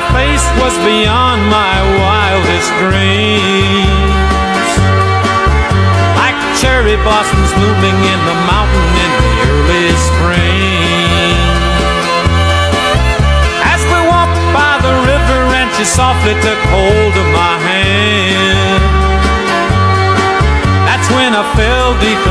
her face was beyond my wildest dreams, like cherry blossoms blooming in the mountain in the early spring. As we walked by the river and she softly took hold of my hand, that's when I fell deep